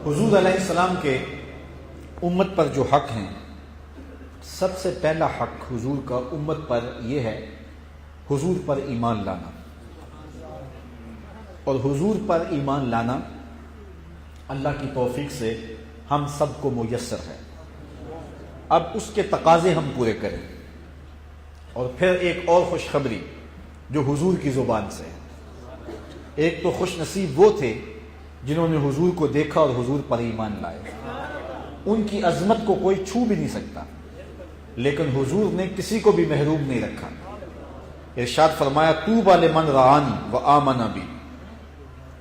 حضور علیہ السلام کے امت پر جو حق ہیں، سب سے پہلا حق حضور کا امت پر یہ ہے حضور پر ایمان لانا، اور حضور پر ایمان لانا اللہ کی توفیق سے ہم سب کو میسر ہے۔ اب اس کے تقاضے ہم پورے کریں۔ اور پھر ایک اور خوشخبری جو حضور کی زبان سے ہے۔ ایک تو خوش نصیب وہ تھے جنہوں نے حضور کو دیکھا اور حضور پر ایمان لائے، ان کی عظمت کو کوئی چھو بھی نہیں سکتا، لیکن حضور نے کسی کو بھی محروم نہیں رکھا۔ ارشاد فرمایا طوبی لمن رآنی وآمن بی،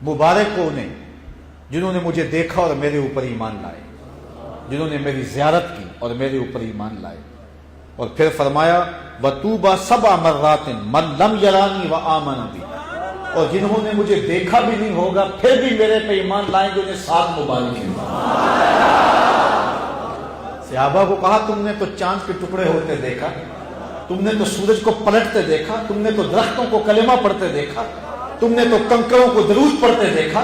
مبارک ہو انہیں جنہوں نے مجھے دیکھا اور میرے اوپر ایمان لائے، جنہوں نے میری زیارت کی اور میرے اوپر ایمان لائے۔ اور پھر فرمایا وطوبی سبع مرات من لم یرانی وآمن بی، اور جنہوں نے مجھے دیکھا بھی نہیں ہوگا پھر بھی میرے پہ ایمان لائیں گے، انہیں 7 مبارک ہیں۔ صحابہ کو کہا تم نے تو چاند کے ٹکڑے ہوتے دیکھا، تم نے تو سورج کو پلٹتے دیکھا، تم نے تو درختوں کو کلمہ پڑھتے دیکھا، تم نے تو کنکروں کو درود پڑھتے دیکھا،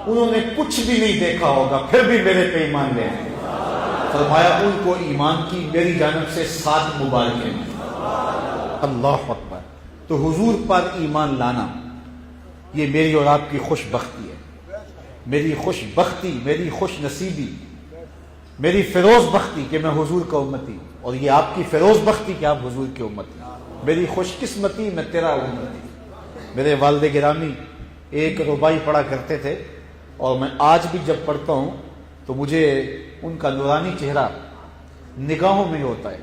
انہوں نے کچھ بھی نہیں دیکھا ہوگا پھر بھی میرے پہ ایمان لے آئے۔ فرمایا ان کو ایمان کی میری جانب سے 7 مبارک ہیں۔ اللہ اکبر۔ تو حضور پر ایمان لانا یہ میری اور آپ کی خوش بختی ہے، میری خوش بختی، میری خوش نصیبی، میری فیروز بختی کہ میں حضور کا امتی، اور یہ آپ کی فیروز بختی کہ آپ حضور کے امتی، میری خوش قسمتی میں تیرا امتی۔ میرے والد گرامی ایک ربائی پڑھا کرتے تھے، اور میں آج بھی جب پڑھتا ہوں تو مجھے ان کا نورانی چہرہ نگاہوں میں ہوتا ہے،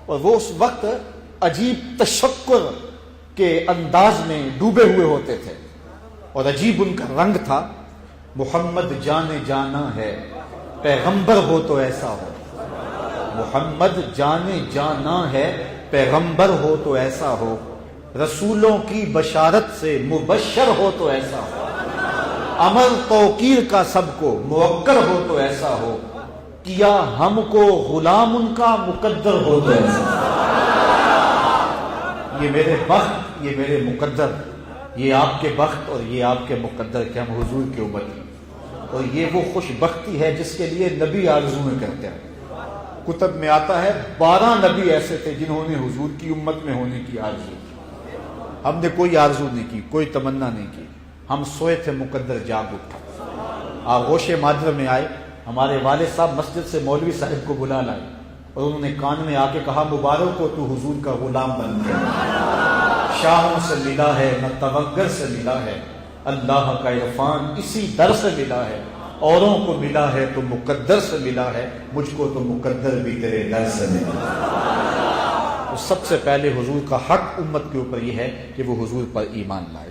اور وہ اس وقت عجیب تشکر کے انداز میں ڈوبے ہوئے ہوتے تھے، اور عجیب ان کا رنگ تھا۔ محمد جان جانا ہے، پیغمبر ہو تو ایسا ہو، محمد جان جانا ہے، پیغمبر ہو تو ایسا ہو، رسولوں کی بشارت سے مبشر ہو تو ایسا ہو، امر توقیر کا سب کو موکر ہو تو ایسا ہو، کیا ہم کو غلام ان کا مقدر ہو تو ایسا ہو۔ یہ میرے بخت، یہ میرے مقدر، یہ آپ کے بخت اور یہ آپ کے مقدر کہ ہم حضور کے امتی، اور یہ وہ خوش بختی ہے جس کے لیے نبی آرزویں کرتے ہیں۔ کتب میں آتا ہے 12 نبی ایسے تھے جنہوں نے حضور کی امت میں ہونے کی آرزو کی۔ ہم نے کوئی آرزو نہیں کی، کوئی تمنا نہیں کی، ہم سوئے تھے مقدر جاگ اٹھا۔ آغوش مادر میں آئے، ہمارے والد صاحب مسجد سے مولوی صاحب کو بلا لائے، اور انہوں نے کان میں آ کے کہا مبارک ہو تو حضور کا غلام بن گیا، شاہوں سے ملا ہے نہ توگر سے ملا ہے، اللہ کا عرفان اسی در سے ملا ہے، اوروں کو ملا ہے تو مقدر سے ملا ہے، مجھ کو تو مقدر بھی تیرے در سے ملا۔ تو سب سے پہلے حضور کا حق امت کے اوپر یہ ہے کہ وہ حضور پر ایمان لائے۔